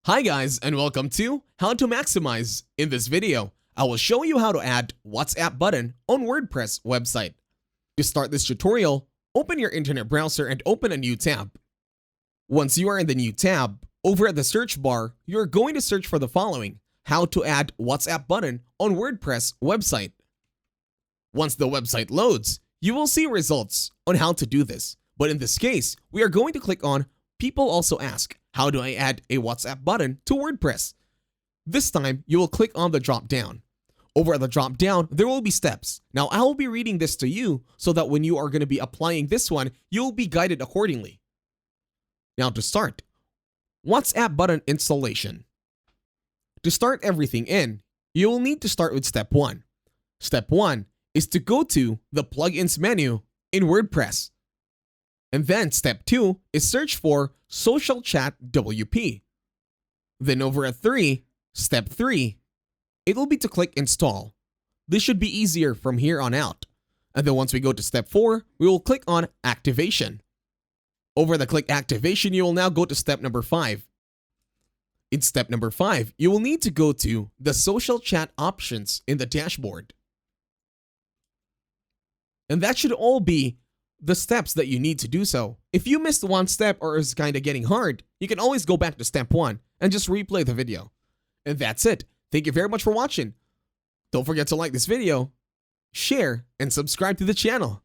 Hi guys, and welcome to How to Maximize. In this video, I will show you how to add WhatsApp button on WordPress website. To start this tutorial, open your internet browser and open a new tab. Once you are in the new tab, over at the search bar, you are going to search for the following: how to add WhatsApp button on WordPress website. Once the website loads, you will see results on how to do this. But in this case, we are going to click on People Also Ask, how do I add a WhatsApp button to WordPress? This time, you will click on the drop down. Over at the drop down, there will be steps. Now, I will be reading this to you so that when you are going to be applying this one, you will be guided accordingly. Now to start, WhatsApp button installation. To start everything in, you will need to start with step 1. Step 1 is to go to the plugins menu in WordPress. And then step 2 is search for Social Chat WP. Then over at step 3, it will be to click install. This should be easier from here on out. And then once we go to step 4, we will click on activation. Over the click activation, you will now go to step number 5. In step number 5, you will need to go to the social chat options in the dashboard. And that should all be the steps that you need to do so. If you missed one step or is kind of getting hard, you can always go back to step 1 and just replay the video. And that's it. Thank you very much for watching. Don't forget to like this video, share, and subscribe to the channel.